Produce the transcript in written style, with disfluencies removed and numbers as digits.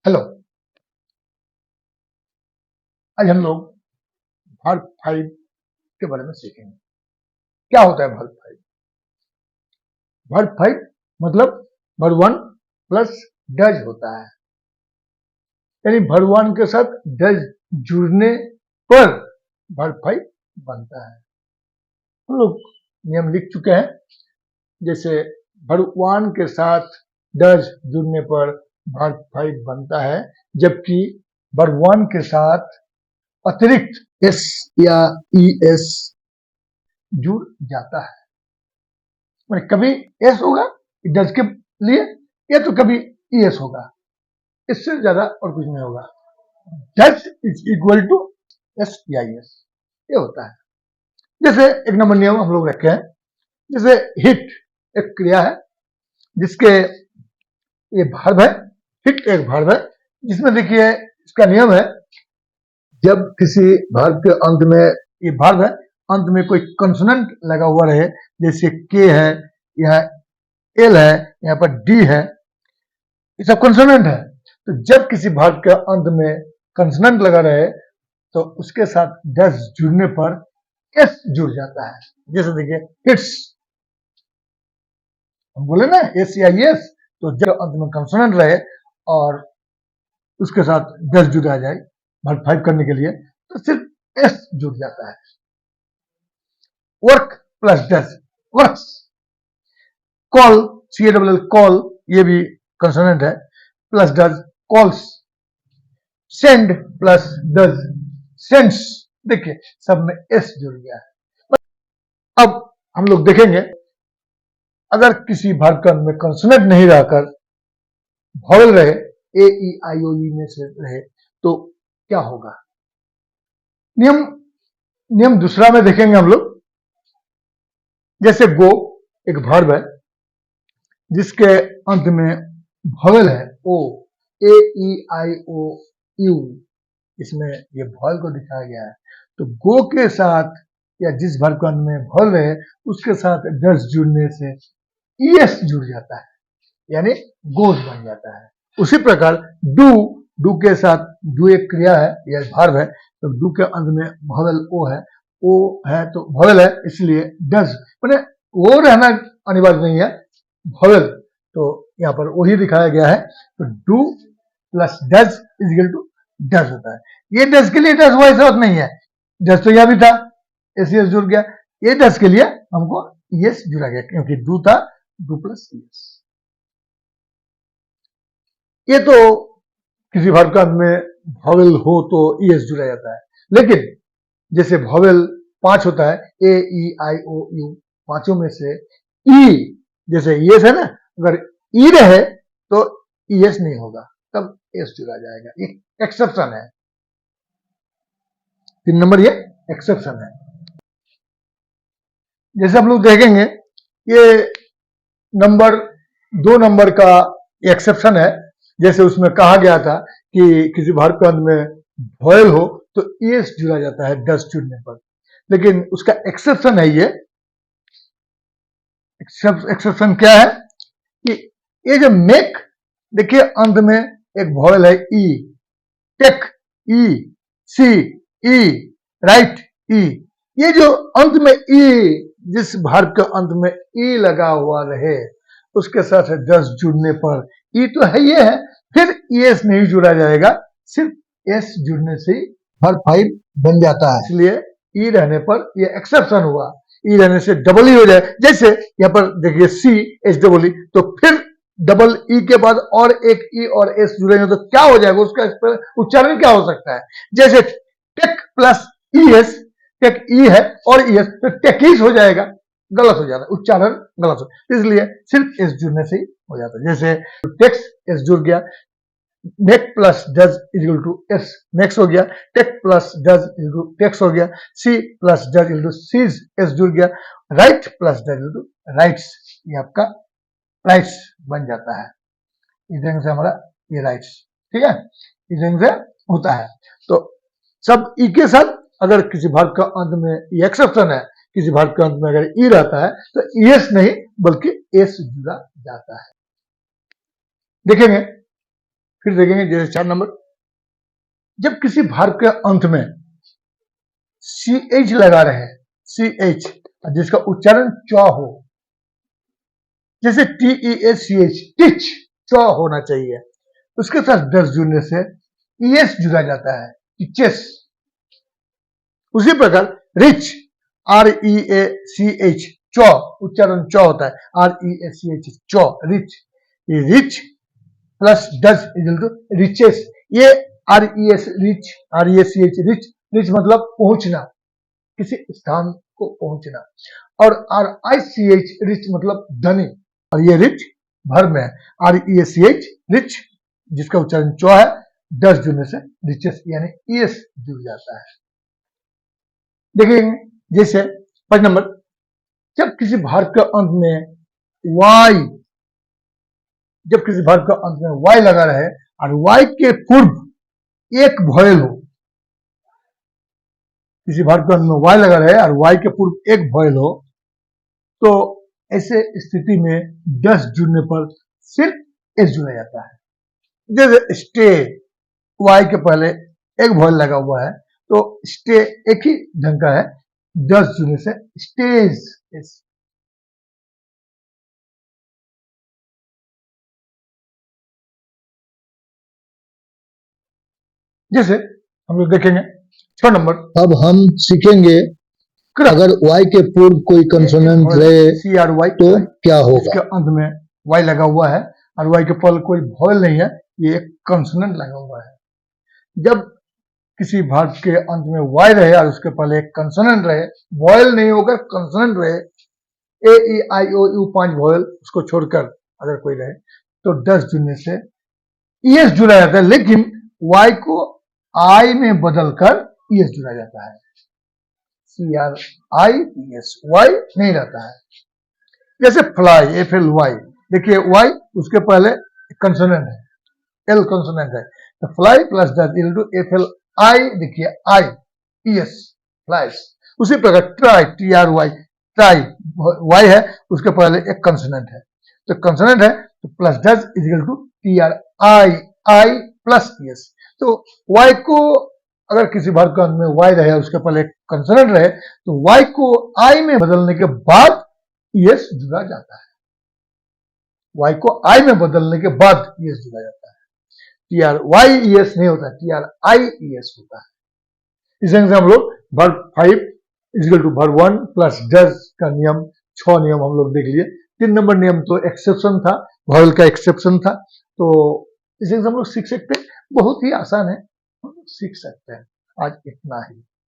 Hello. आज हम लोग वर्ब फाइव के बारे में सीखेंगे। क्या होता है वर्ब फाइव? वर्ब फाइव मतलब वर्ब वन प्लस डज होता है, यानी वर्ब वन के साथ डज जुड़ने पर वर्ब फाइव बनता है। हम लोग नियम लिख चुके हैं, जैसे वर्ब वन के साथ डज जुड़ने पर वर्ब फाइव बनता है, जबकि वर्ब वन के साथ अतिरिक्त एस या ई एस जुड़ जाता है। मैंने कभी एस होगा डज के लिए, या तो कभी ई एस होगा, इससे ज्यादा और कुछ नहीं होगा। Does is equal to S T I S, ये होता है। जैसे एक नंबर नियम हम लोग रखे हैं, जैसे हिट एक क्रिया है जिसके ये वर्ब है, हिट एक वर्ब है जिसमें देखिए इसका नियम है, जब किसी वर्ब के अंत में, ये वर्ब है, अंत में कोई कंसोनेंट लगा हुआ रहे, जैसे के है, यहाँ एल है, यहाँ पर डी है, ये सब कंसोनेंट है। तो जब किसी वर्ब के अंत में कंसोनेंट लगा रहे तो उसके साथ डज जुड़ने पर एस जुड़ जाता है। जैसे देखिए इट्स, हम बोले ना एस या एस, तो जब अंत में कंसोनेंट रहे और उसके साथ डज जुड़ा जाए वर्ब फाइव करने के लिए, तो सिर्फ एस जुड़ जाता है। Work plus does, works. Call, C A double L, call, ये भी कंसोनेंट है, plus does, calls. Send plus does, sends. देखिए सब में एस जुड़ गया है। अब हम लोग देखेंगे, अगर किसी वर्ब का में कंसोनेंट नहीं रहकर वॉवेल रहे, ए ई आई ओ ई में से रहे, तो क्या होगा। नियम दूसरा में देखेंगे हम लोग। जैसे गो एक वर्ब है जिसके अंत में वॉवेल है ओ, ए ई आई ओ यू, इसमें ये वॉवेल को दिखाया गया है। तो गो के साथ या जिस वर्ब के अंत में वॉवेल है उसके साथ डज जुड़ने से ई एस जुड़ जाता है, यानी गोज बन जाता है। उसी प्रकार डू के साथ, डू एक क्रिया है या वर्ब है, तो डू के अंत में वॉवेल ओ है तो वॉवेल है, इसलिए डज, मैंने वो रहना अनिवार्य नहीं है, वॉवेल, तो यहाँ पर वही दिखाया गया है। तो do plus does is equal to does होता है। ये डज के लिए डज हुआ जरूरत नहीं है, डज तो यह भी था, एस जुड़ गया। ये डज के लिए हमको यस जुड़ा गया क्योंकि डू था, डू प्लस यस। ये तो किसी वर्ब का में वॉवेल हो तो ई एस जुड़ा जाता है, लेकिन जैसे वॉवेल 5 होता है, ए ई आई ओ यू, पांचों में से ई, जैसे एस है ना, अगर ई रहे तो ई एस नहीं होगा, तब एस जुड़ा जाएगा। ये एक्सेप्शन है, 3 नंबर ये एक्सेप्शन है। जैसे हम लोग देखेंगे, ये नंबर 2 नंबर का एक्सेप्शन है। जैसे उसमें कहा गया था कि किसी वर्ब के अंत में वॉवेल हो तो एस जुड़ा जाता है डज जुड़ने पर, लेकिन उसका एक्सेप्शन है ये। एक्सेप्शन क्या है कि ये जो मेक, देखिए अंत में एक वॉवेल है ई, टेक ई, सी ई, राइट ई, ये जो अंत में ई, जिस वर्ब के अंत में ई लगा हुआ रहे उसके साथ डज जुड़ने पर ई तो है, ये है, फिर एस नहीं जुड़ा जाएगा, सिर्फ एस जुड़ने से वर्ब फाइव बन जाता है। इसलिए ई रहने पर ये एक्सेप्शन हुआ, ई रहने से डबल ई हो जाए। जैसे यहाँ पर देखिए सी एच डबल ई, तो फिर डबल ई के बाद और एक ई और एस जुड़ेंगे तो क्या हो जाएगा, उसका उच्चारण क्या हो सकता है। जैसे take plus E S, take E है और ई एस, तो टेकीस हो जाएगा, गलत हो जाता है, उच्चारण गलत हो, इसलिए सिर्फ एस जुड़ने से ही हो जाता है। जैसे टेक्स एस जुड़ गया, make plus does is equal to S, makes हो गया, take plus does is equal to takes हो गया, see plus does is to sees, S जुड़ गया, write plus does is to writes, ये आपका राइट्स बन जाता है। इस ढंग से हमारा ये राइट्स, ठीक है, इस ढंग से होता है। तो सब ई के साथ, अगर किसी वर्ब का अंत में ये एक्सेप्शन है, किसी वर्ब के अंत में अगर ई रहता है तो एस नहीं बल्कि एस जुड़ा जाता है। देखेंगे फिर देखेंगे जैसे 4 नंबर, जब किसी भार्ब के अंत में CH लगा रहे, CH जिसका उच्चारण च हो, जैसे TEACH, टिच, च होना चाहिए, उसके साथ 10 जुड़ने से ES जुड़ा जाता है, टिचेस। उसी प्रकार रिच, REACH, च, उच्चारण च होता है, REACH, च, रिच, ये reach plus does equal to reaches. ये RES reach, REACH reach, reach मतलब पहुंचना, किसी स्थान को पहुंचना, और RICH रिच मतलब धनी, और ये रिच भर में है, REACH रिच जिसका उच्चारण च है, 10 जुड़ने से रिचेस यानी ES जुड़ जाता है। देखिए जैसे 5 नंबर, जब किसी भार्ब के अंत में Y, जब किसी भार्ब के अंत में Y लगा रहे और Y के पूर्व एक वॉयल हो, किसी भार्ब के अंत में Y लगा रहे और Y के पूर्व एक वॉयल हो, तो ऐसे स्थिति में 10 जुड़ने पर सिर्फ S जुड़ा जाता है। जैसे स्टे, Y के पहले एक वॉयल लगा हुआ है, तो स्टे एक ही ढंग का है, 10 जुड़ने से स्टेज। जैसे हम लोग देखेंगे 6 नंबर, अब हम सीखेंगे अगर Y के पूर्व कोई कंसोनेंट रहे CRY तो क्या होगा। इसके अंत में Y लगा हुआ है और Y के पहले कोई वॉयल नहीं है, ये एक कंसोनेंट लगा हुआ है। जब किसी भार्ब के अंत में Y रहे और उसके पहले एक कंसोनेंट रहे, वॉयल नहीं होकर कंसोनेंट रहे, A E I O U 5 vial उसको छोड़कर अगर कोई रहे, तो 10 जुड़ने से ES जुड़ा जाता है, लेकिन Y को I में बदलकर ES जुड़ा जाता है, CRIES, Y नहीं रहता है। जैसे फ्लाई, FLY, देखिए Y उसके पहले कंसोनेंट है, L कंसोनेंट है, तो fly plus does equal to FLI, देखिए I ES, फ्लाइज। उसी प्रकार ट्राई, TRY, ट्राई, Y है उसके पहले एक कंसोनेंट है, तो कंसोनेंट है तो plus does equal to TRI, I plus ES। तो Y को अगर किसी भार्ब के अंत में Y रहे उसके पहले एक कंसोनेंट रहे, तो Y को I में बदलने के बाद ES जुड़ा जाता है, Y को I में बदलने के बाद ES जुड़ा जाता है, TRYES नहीं होता, TRIES होता है। इस ढंग से हम लोग verb 5 equal to verb 1 plus does का नियम, 6 नियम हम लोग देख लिए। 3 नंबर नियम तो एक्सेप्शन था, वॉवेल का एक्सेप्शन था, तो इस ढंग से हम लोग सीख सकते हैं, बहुत ही आसान है, हम लोग सीख सकते हैं। आज इतना ही।